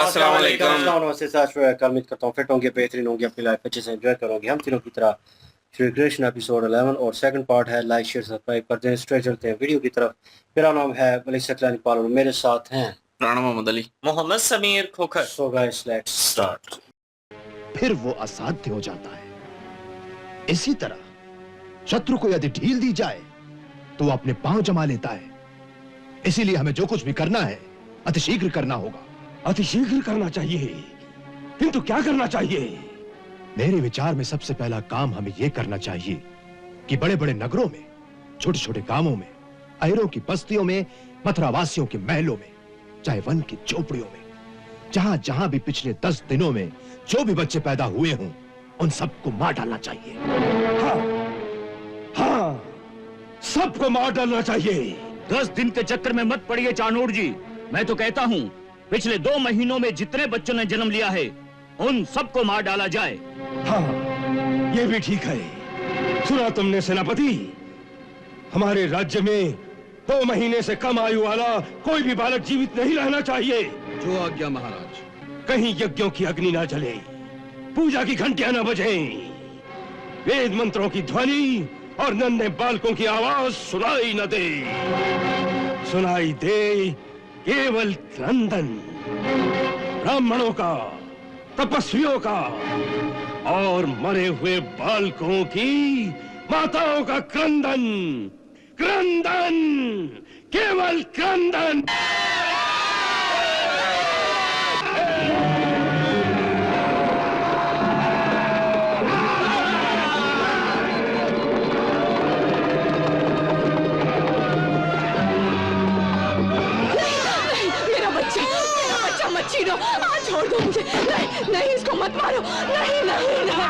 अस्सलाम वालेकुम। नमस्ते साथ उम्मीद करता हूँ फिट होंगे, बेहतरीन होंगे, अपनी लाइफ अच्छे से एंजॉय करोगे। हम तीनों की तरह श्री कृष्ण एपिसोड 11 और सेकंड पार्ट है। लाइक शेयर सब्सक्राइब करते हैं। स्ट्रेट चलते हैं वीडियो की तरफ। मेरा नाम है मलिक सकलानी पाल और मेरे साथ हैं Rana Mohammad Ali, Mohammad Sameer Khokhar. So guys let's start. फिर वो असाध्य हो जाता है। इसी तरह शत्रु को यदि ढील दी जाए तो वो अपने पांव जमा लेता है। इसीलिए हमें जो कुछ भी करना है अतिशीघ्र करना होगा। अतिशीघ्र करना चाहिए, किंतु क्या करना चाहिए? मेरे विचार में सबसे पहला काम हमें यह करना चाहिए कि बड़े बड़े नगरों में, छोटे छोटे गांवों में, अहिरों की बस्तियों में, मथुरावासियों के महलों में, चाहे वन की झोपड़ियों में, जहां जहां भी पिछले 10 दिनों में जो भी बच्चे पैदा हुए हों, उन सबको मार डालना चाहिए। हाँ, हाँ, सबको मार डालना चाहिए। 10 दिन के चक्कर में मत पड़िए चाणूर जी। मैं तो कहता हूँ पिछले 2 महीनों में जितने बच्चों ने जन्म लिया है उन सबको मार डाला जाए। हाँ, ये भी ठीक है। सुना तुमने सेनापति? हमारे राज्य में 2 महीने से कम आयु वाला कोई भी बालक जीवित नहीं रहना चाहिए। जो आज्ञा महाराज। कहीं यज्ञों की अग्नि ना जले, पूजा की घंटियां न बजें, वेद मंत्रों की ध्वनि और नन्हे बालकों की आवाज सुनाई न दे। सुनाई दे केवल क्रंदन, ब्राह्मणों का, तपस्वियों का और मरे हुए बालकों की माताओं का क्रंदन, क्रंदन, केवल क्रंदन। मत छीनो, छोड़ दो मुझे। नहीं नहीं, इसको मत मारो। नहीं नहीं नहीं।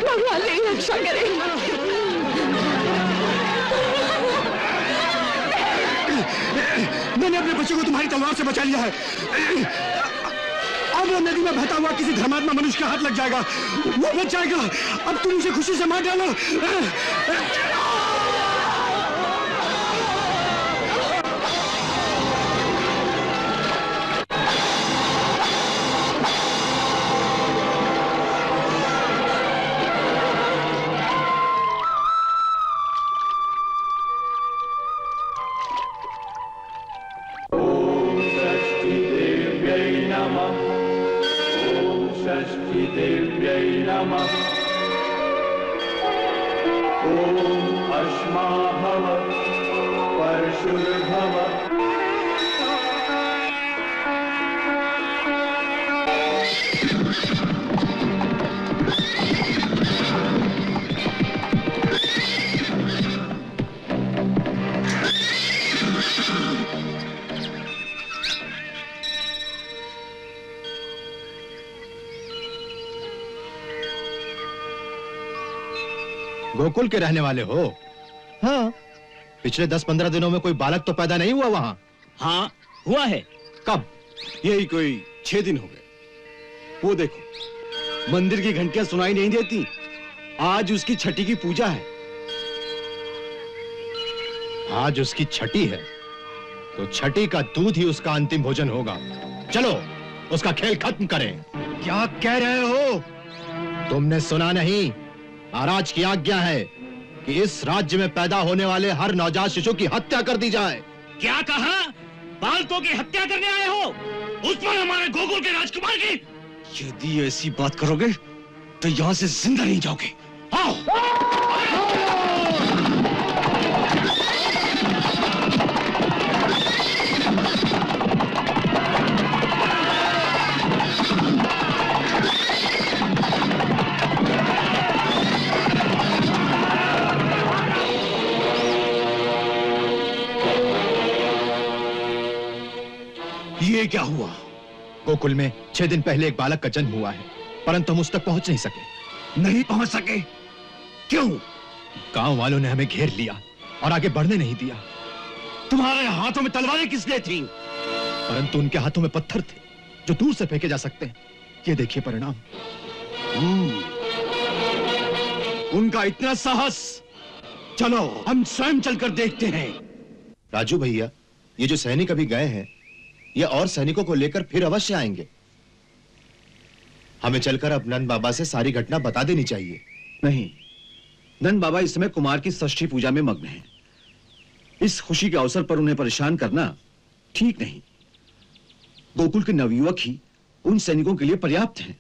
भगवान तेरी रक्षा करे। मैंने अपने बच्चे को तुम्हारी तलवार से बचा लिया है। अब वो नदी में बहता हुआ किसी धर्मात्मा मनुष्य के हाथ लग जाएगा, वो बच जाएगा। अब तुम उसे खुशी से मार डालो। गोकुल के रहने वाले हो? हाँ। पिछले 10-15 दिनों में कोई बालक तो पैदा नहीं हुआ वहां? हाँ हुआ है। कब? यही कोई 6 दिन हो गए। वो देखो, मंदिर की घंटियां सुनाई नहीं देती। आज उसकी छठी की पूजा है। आज उसकी छठी है तो छठी का दूध ही उसका अंतिम भोजन होगा। चलो उसका खेल खत्म करें। क्या कह रहे हो? तुमने सुना नहीं? महाराज की आज्ञा है कि इस राज्य में पैदा होने वाले हर नवजात शिशु की हत्या कर दी जाए। क्या कहा? बालकों की हत्या करने आए हो? उस पर हमारे गोकुल के राजकुमार की? यदि ऐसी बात करोगे तो यहां से जिंदा नहीं जाओगे। आओ। ये क्या हुआ? गोकुल में 6 दिन पहले एक बालक का जन्म हुआ है, परंतु हम उस तक पहुंच नहीं सके। नहीं पहुंच सके? क्यों? गांव वालों ने हमें घेर लिया और आगे बढ़ने नहीं दिया। तुम्हारे हाथों में तलवारें किसने थी? परंतु उनके हाथों में पत्थर थे जो दूर से फेंके जा सकते हैं। ये देखिए परिणाम। उनका इतना साहस। चलो हम स्वयं चलकर देखते हैं। राजू भैया, ये जो सैनिक अभी गए हैं, ये और सैनिकों को लेकर फिर अवश्य आएंगे। हमें चलकर अब नंद बाबा से सारी घटना बता देनी चाहिए। नहीं, नंद बाबा इस समय कुमार की षष्ठी पूजा में मग्न हैं। इस खुशी के अवसर पर उन्हें परेशान करना ठीक नहीं। गोकुल के नवयुवक ही उन सैनिकों के लिए पर्याप्त हैं।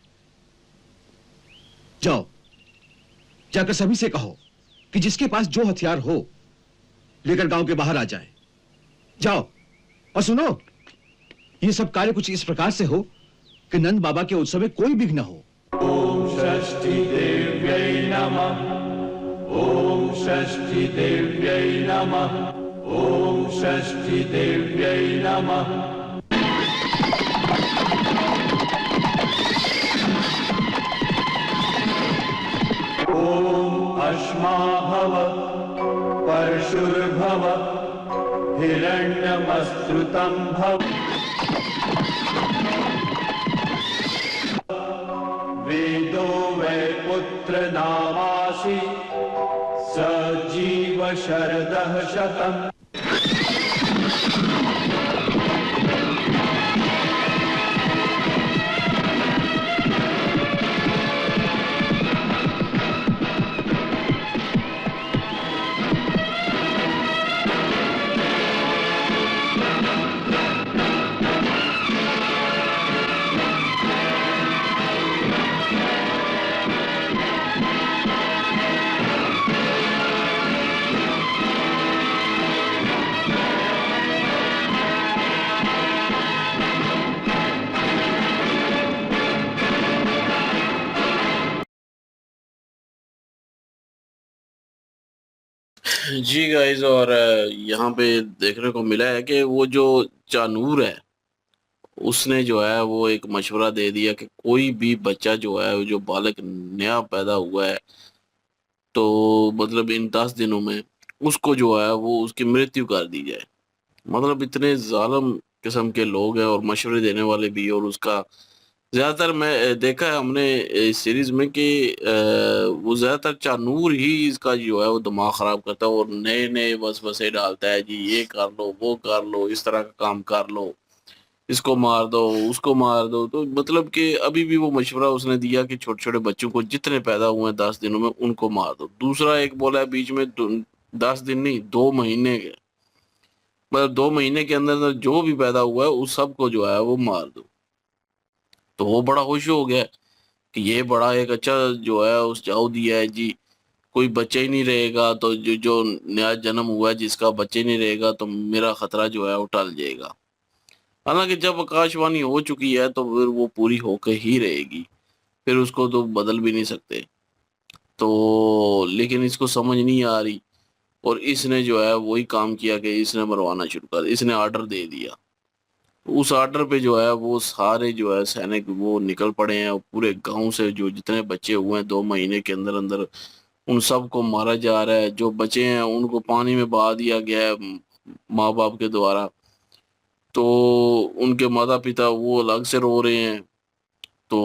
जाओ, जाकर सभी से कहो कि जिसके पास जो हथियार हो लेकर गांव के बाहर आ जाए। जाओ, और सुनो, ये सब कार्य कुछ इस प्रकार से हो कि नंद बाबा के उत्सव में कोई विघ्न न हो। ओम षष्ठी देव्यै नमः। ओम षष्ठी देव्यै नमः। ओम षष्ठी देव्यै नमः। ओम अश्मा भव परशुर्भव हिरण्यमस्तृतं भव। वेदो वै पुत्र नामासि सजीव शरदः शतम्। जी गाइस, और यहाँ पे देखने को मिला है कि वो जो चानूर है उसने जो है वो एक मशवरा दे दिया कि कोई भी बच्चा जो है, जो बालक नया पैदा हुआ है, तो मतलब इन 10 दिनों में उसको जो है वो उसकी मृत्यु कर दी जाए। मतलब इतने ज़ालिम किस्म के लोग हैं और मशवरे देने वाले भी। और उसका ज़्यादातर मैं देखा है हमने इस सीरीज़ में कि वो ज़्यादातर चानूर ही इसका जो है वो दिमाग ख़राब करता है और नए-नए वसवसे डालता है, जी ये कर लो, वो कर लो, इस तरह का काम कर लो, इसको मार दो, उसको मार दो। तो मतलब कि अभी भी वो मशवरा उसने दिया कि छोटे-छोटे बच्चों को जितने पैदा हुए हैं 10 दिनों में उनको मार दो। दूसरा एक बोला है बीच में 10 दिन नहीं 2 महीने के, मतलब 2 महीने के अंदर-अंदर जो भी पैदा हुआ है उस सबको जो है वो मार दो। तो वो बड़ा खुश हो गया कि ये बड़ा एक अच्छा जो है उस जाओ दिया है जी, कोई बच्चा ही नहीं रहेगा तो जो जो नया जन्म हुआ है जिसका बच्चा ही नहीं रहेगा तो मेरा खतरा जो है वो टल जाएगा। हालाँकि जब आकाशवाणी हो चुकी है तो फिर वो पूरी होके ही रहेगी, फिर उसको तो बदल भी नहीं सकते। तो लेकिन इसको समझ नहीं आ रही और इसने जो है वही काम किया कि इसने मरवाना शुरू कर दिया, इसने ऑर्डर दे दिया। उस ऑर्डर पे जो है वो सारे जो है सैनिक वो निकल पड़े हैं और पूरे गाँव से जो जितने बच्चे हुए हैं 2 महीने के अंदर-अंदर उन सबको मारा जा रहा है। जो बचे हैं उनको पानी में बहा दिया गया है माँ-बाप के द्वारा। तो उनके माता-पिता वो अलग से रो रहे हैं, तो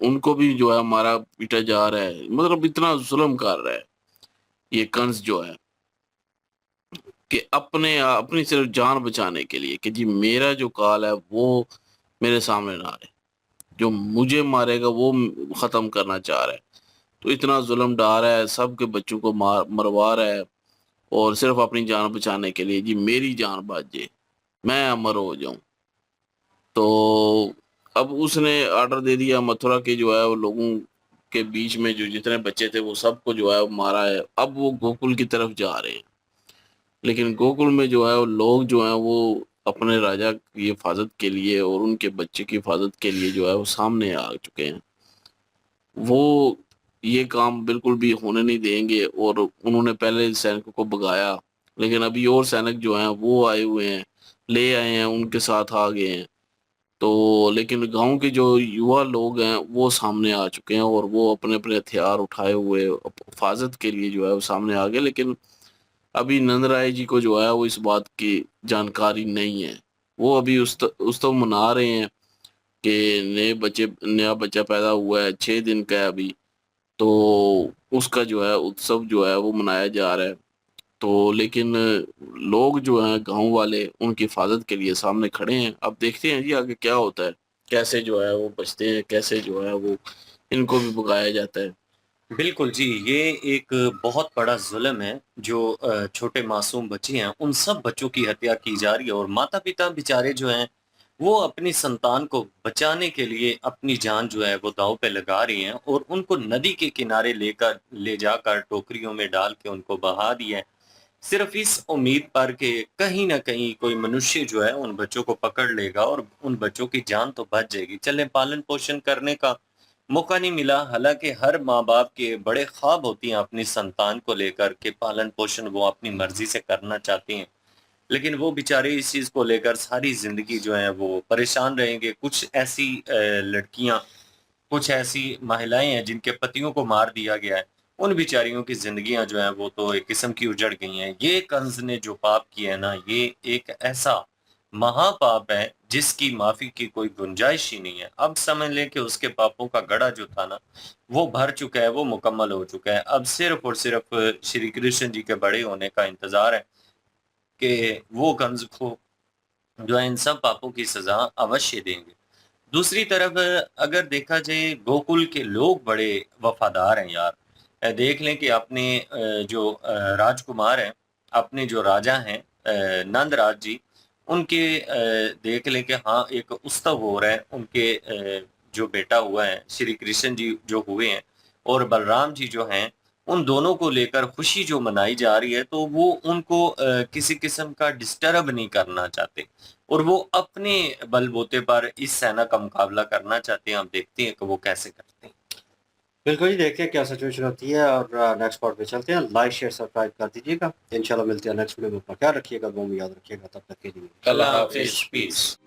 उनको भी जो है मारा-पीटा जा रहा है। मतलब इतना ज़ुल्म कर रहा है ये कंस जो है कि अपनी सिर्फ़ जान बचाने के लिए कि जी मेरा जो काल है वो मेरे सामने ना आए। जो मुझे मारेगा वो ख़त्म करना चाह रहा है। तो इतना ज़ुल्म ढा रहा है, सबके बच्चों को मरवा रहा है और सिर्फ़ अपनी जान बचाने के लिए, जी मेरी जान बच जाए, मैं अमर हो जाऊँ। तो अब उसने ऑर्डर दे दिया मथुरा के जो है वो लोगों के बीच में जो जितने बच्चे थे वो सबको जो है वो मारा है। अब वो गोकुल की तरफ जा रहे हैं। लेकिन गोकुल में जो है वो लोग जो हैं वो अपने राजा की हिफाज़त के लिए और उनके बच्चे की हिफाज़त के लिए जो है वो सामने आ चुके हैं। वो ये काम बिल्कुल भी होने नहीं देंगे और उन्होंने पहले सैनिकों को भगाया, लेकिन अभी और सैनिक जो हैं वो आए हुए हैं, ले आए हैं, उनके साथ आ गए हैं। तो लेकिन गाँव के जो युवा लोग हैं वो सामने आ चुके हैं और वो अपने-अपने हथियार उठाए हुए हिफाज़त के लिए जो है वो सामने आ गए। लेकिन अभी नंद राय जी को जो है वो इस बात की जानकारी नहीं है। वो अभी उत्सव मना रहे हैं कि नया बच्चा पैदा हुआ है, 6 दिन का है अभी, तो उसका जो है उत्सव जो है वो मनाया जा रहा है। तो लेकिन लोग जो हैं गाँव वाले उनकी हिफाज़त के लिए सामने खड़े हैं। अब देखते हैं जी आगे क्या होता है। कैसे जो है वो बचते हैं, कैसे जो है वो इनको भी भगाया जाता है। बिल्कुल जी, ये एक बहुत बड़ा ज़ुल्म है जो छोटे मासूम बच्चे हैं, उन सब बच्चों की हत्या की जा रही है और माता-पिता बेचारे जो हैं, वो अपनी संतान को बचाने के लिए अपनी जान जो है वो दाँव पे लगा रही हैं और उनको नदी के किनारे ले जाकर टोकरियों में डाल के उनको बहा दिया है। सिर्फ़ इस उम्मीद पर कि कहीं न कहीं कोई मनुष्य जो है उन बच्चों को पकड़ लेगा और उन बच्चों की जान तो बच जाएगी। चलें पालन-पोषण करने का मौका नहीं मिला, हालाँकि हर माँ-बाप के बड़े ख्वाब होती हैं अपनी संतान को लेकर के पालन-पोषण वो अपनी मर्ज़ी से करना चाहती हैं। लेकिन वो बेचारे इस चीज़ को लेकर सारी ज़िंदगी जो है वो परेशान रहेंगे। कुछ ऐसी लड़कियाँ, कुछ ऐसी महिलाएँ हैं जिनके पतियों को मार दिया गया है, उन बेचारियों की ज़िंदगियाँ जो हैं वो तो एक किस्म की उजड़ गई हैं। ये कंज़ ने जो पाप किया है ना, ये एक ऐसा महापाप है जिसकी माफ़ी की कोई गुंजाइश ही नहीं है। अब समझ लें कि उसके पापों का गड़ा जो था ना, वो भर चुका है, वो मुकम्मल हो चुका है। अब सिर्फ़ और सिर्फ़ श्री कृष्ण जी के बड़े होने का इंतज़ार है कि वो कंज़ को जो है इन सब पापों की सज़ा अवश्य देंगे। दूसरी तरफ अगर देखा जाए गोकुल के लोग बड़े वफ़ादार हैं यार। देख लें कि अपने जो राजकुमार हैं, अपने जो राजा हैं नंद राज जी, उनके देख लें कि हाँ, एक उत्सव हो रहा है, उनके जो बेटा हुआ है, श्री कृष्ण जी जो हुए हैं और बलराम जी जो हैं, उन दोनों को लेकर खुशी जो मनाई जा रही है, तो वो उनको किसी किस्म का डिस्टर्ब नहीं करना चाहते और वो अपने बलबूते पर इस सेना का मुकाबला करना चाहते हैं। हम देखते हैं कि वो कैसे करते हैं। बिल्कुल जी, देखते हैं क्या सिचुएशन होती है और नेक्स्ट पार्ट पे चलते हैं। लाइक, शेयर, सब्सक्राइब कर दीजिएगा। इंशाल्लाह मिलते हैं नेक्स्ट वीडियो में। अपना ख्याल रखिएगा, दुआ में याद रखिएगा। तब तक के लिए अल्लाह हाफ़िज़, पीस।